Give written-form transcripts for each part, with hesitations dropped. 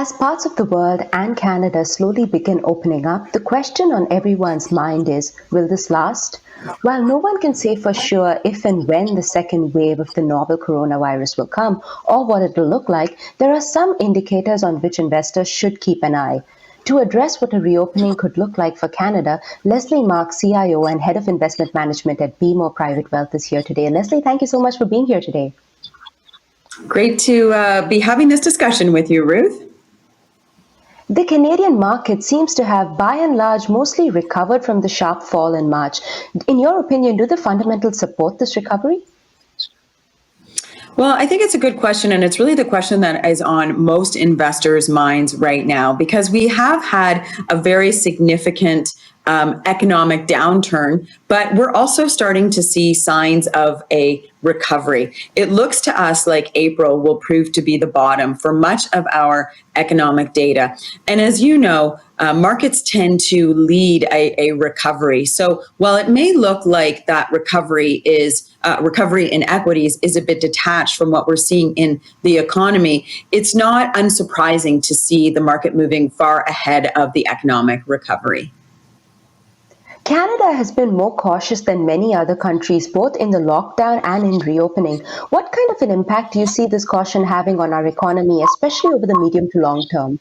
As parts of the world and Canada slowly begin opening up, the question on everyone's mind is, will this last? While no one can say for sure if and when the second wave of the novel coronavirus will come or what it will look like, there are some indicators on which investors should keep an eye. To address what a reopening could look like for Canada, Lesley Marks, CIO and Head of Investment Management at BMO Private Wealth is here today. Lesley, thank you so much for being here today. Great to be having this discussion with you, Ruth. The Canadian market seems to have, by and large, mostly recovered from the sharp fall in March. In your opinion, do the fundamentals support this recovery? Well, I think it's a good question, and it's really the question that is on most investors' minds right now, because we have had a very significant economic downturn, but we're also starting to see signs of a recovery. It looks to us like April will prove to be the bottom for much of our economic data. And as you know, markets tend to lead a recovery. So while it may look like that recovery in equities is a bit detached from what we're seeing in the economy, it's not unsurprising to see the market moving far ahead of the economic recovery. Canada has been more cautious than many other countries, both in the lockdown and in reopening. What kind of an impact do you see this caution having on our economy, especially over the medium to long term?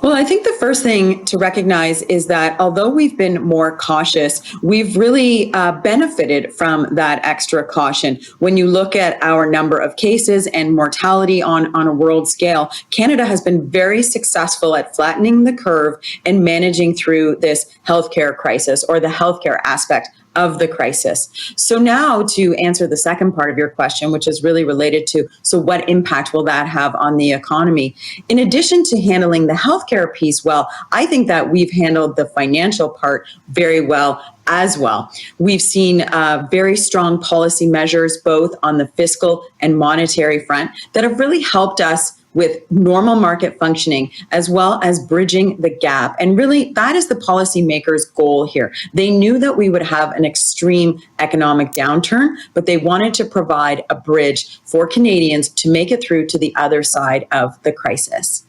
Well, I think the first thing to recognize is that although we've been more cautious, we've really benefited from that extra caution. When you look at our number of cases and mortality on a world scale, Canada has been very successful at flattening the curve and managing through this healthcare crisis, or the healthcare aspect of the crisis. So now, to answer the second part of your question, which is really related to, so what impact will that have on the economy? In addition to handling the healthcare piece well, I think that we've handled the financial part very well as well. We've seen very strong policy measures, both on the fiscal and monetary front, that have really helped us with normal market functioning, as well as bridging the gap. And really, that is the policymakers' goal here. They knew that we would have an extreme economic downturn, but they wanted to provide a bridge for Canadians to make it through to the other side of the crisis.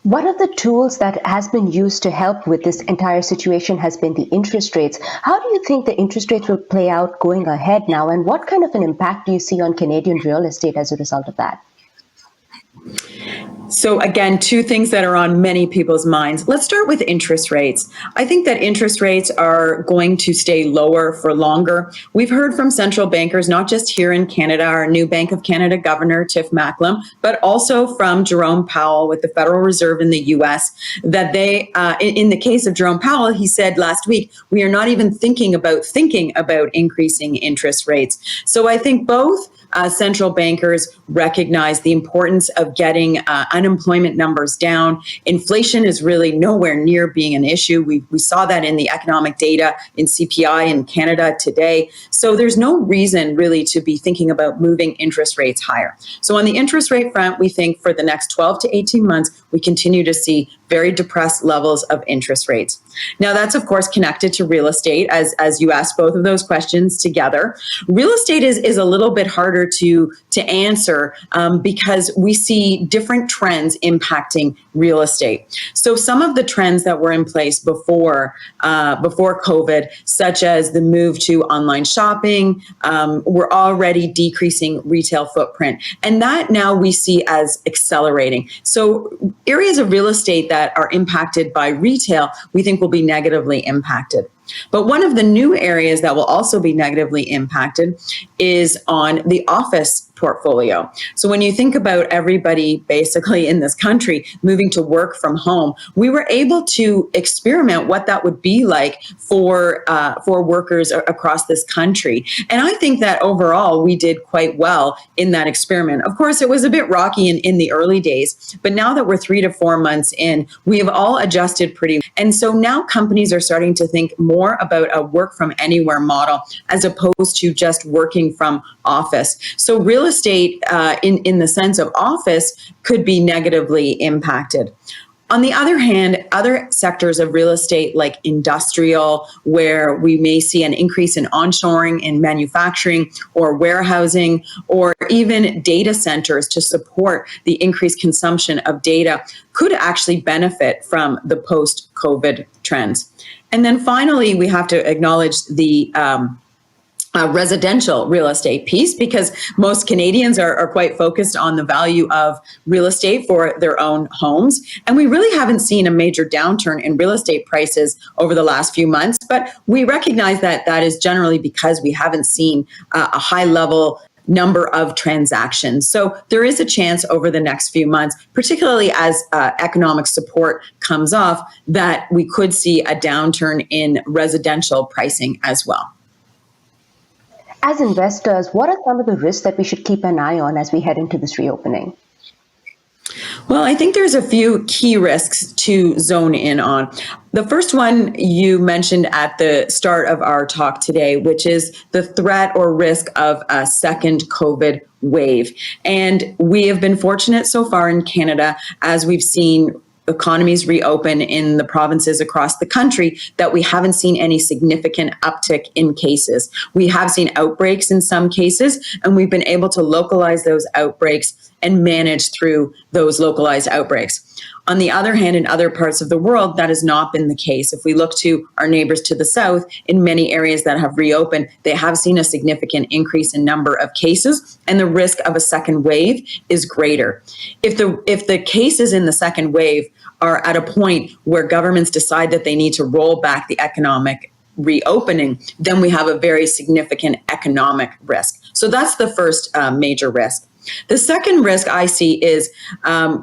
One of the tools that has been used to help with this entire situation has been the interest rates. How do you think the interest rates will play out going ahead now, and what kind of an impact do you see on Canadian real estate as a result of that? So again, two things that are on many people's minds. Let's start with interest rates. I think that interest rates are going to stay lower for longer. We've heard from central bankers, not just here in Canada, our new Bank of Canada Governor, Tiff Macklem, but also from Jerome Powell with the Federal Reserve in the US, that they, in the case of Jerome Powell, he said last week, we are not even thinking about increasing interest rates. So I think both central bankers recognize the importance of getting unemployment numbers down. Inflation is really nowhere near being an issue. We saw that in the economic data in CPI in Canada today. So there's no reason really to be thinking about moving interest rates higher. So on the interest rate front, we think for the next 12 to 18 months, we continue to see very depressed levels of interest rates. Now, that's of course connected to real estate, as you asked both of those questions together. Real estate is a little bit harder to answer because we see different trends impacting real estate. So some of the trends that were in place before COVID, such as the move to online shopping, were already decreasing retail footprint, and that now we see as accelerating. So areas of real estate that are impacted by retail, we think will be negatively impacted. But one of the new areas that will also be negatively impacted is on the office portfolio. So when you think about everybody basically in this country moving to work from home, we were able to experiment what that would be like for workers across this country. And I think that overall we did quite well in that experiment. Of course, it was a bit rocky in the early days, but now that we're 3 to 4 months in, we have all adjusted pretty well. And so now companies are starting to think more about a work from anywhere model as opposed to just working from office. So real estate in the sense of office could be negatively impacted. On the other hand, other sectors of real estate like industrial, where we may see an increase in onshoring in manufacturing or warehousing, or even data centers to support the increased consumption of data, could actually benefit from the post-COVID trends. And then finally, we have to acknowledge the residential real estate piece, because most Canadians are quite focused on the value of real estate for their own homes. And we really haven't seen a major downturn in real estate prices over the last few months, but we recognize that that is generally because we haven't seen a high level number of transactions. So there is a chance over the next few months, particularly as economic support comes off, that we could see a downturn in residential pricing as well. As investors, what are some of the risks that we should keep an eye on as we head into this reopening? Well, I think there's a few key risks to zone in on. The first one you mentioned at the start of our talk today, which is the threat or risk of a second COVID wave. And we have been fortunate so far in Canada, as we've seen economies reopen in the provinces across the country, that we haven't seen any significant uptick in cases. We have seen outbreaks in some cases, and we've been able to localize those outbreaks and manage through those localized outbreaks. On the other hand, in other parts of the world, that has not been the case. If we look to our neighbors to the south, in many areas that have reopened, they have seen a significant increase in number of cases, and the risk of a second wave is greater. If the cases in the second wave are at a point where governments decide that they need to roll back the economic reopening, then we have a very significant economic risk. So that's the first major risk. The second risk I see is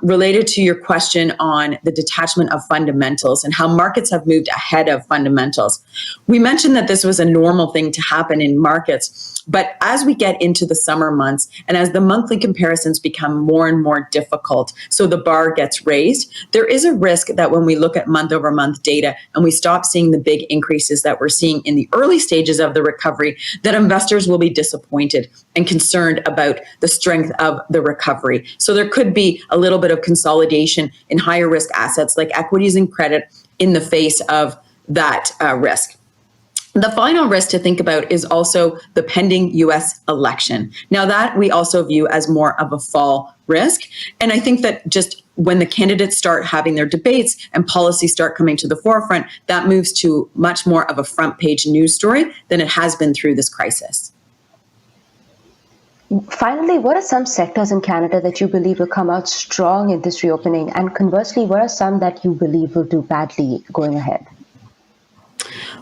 related to your question on the detachment of fundamentals and how markets have moved ahead of fundamentals. We mentioned that this was a normal thing to happen in markets, but as we get into the summer months and as the monthly comparisons become more and more difficult, so the bar gets raised, there is a risk that when we look at month over month data and we stop seeing the big increases that we're seeing in the early stages of the recovery, that investors will be disappointed and concerned about the strength of the recovery. So there could be a little bit of consolidation in higher risk assets like equities and credit in the face of that risk. The final risk to think about is also the pending US election. Now, that we also view as more of a fall risk. And I think that just when the candidates start having their debates and policies start coming to the forefront, that moves to much more of a front page news story than it has been through this crisis. Finally, what are some sectors in Canada that you believe will come out strong in this reopening? And conversely, what are some that you believe will do badly going ahead?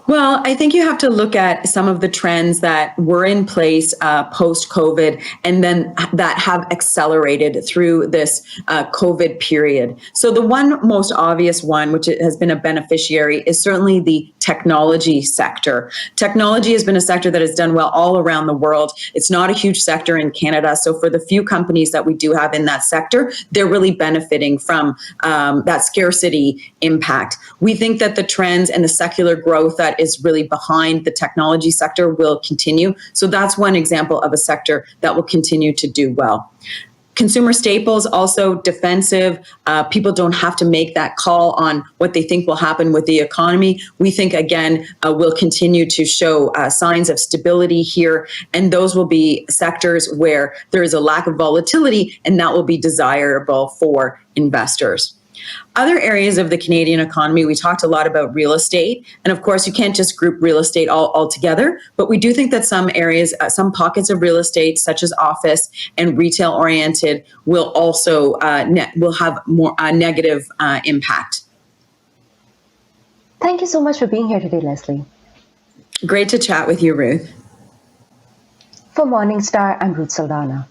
Well, I think you have to look at some of the trends that were in place post-COVID and then that have accelerated through this COVID period. So the one most obvious one, which has been a beneficiary, is certainly the technology sector. Technology has been a sector that has done well all around the world. It's not a huge sector in Canada. So for the few companies that we do have in that sector, they're really benefiting from that scarcity impact. We think that the trends and the secular growth that is really behind the technology sector will continue. So that's one example of a sector that will continue to do well. Consumer staples, also defensive. People don't have to make that call on what they think will happen with the economy. We think, again, will continue to show signs of stability here. And those will be sectors where there is a lack of volatility, and that will be desirable for investors. Other areas of the Canadian economy, we talked a lot about real estate. And of course, you can't just group real estate all together, but we do think that some areas, some pockets of real estate, such as office and retail oriented, will also will have more negative impact. Thank you so much for being here today, Lesley. Great to chat with you, Ruth. For Morningstar, I'm Ruth Saldana.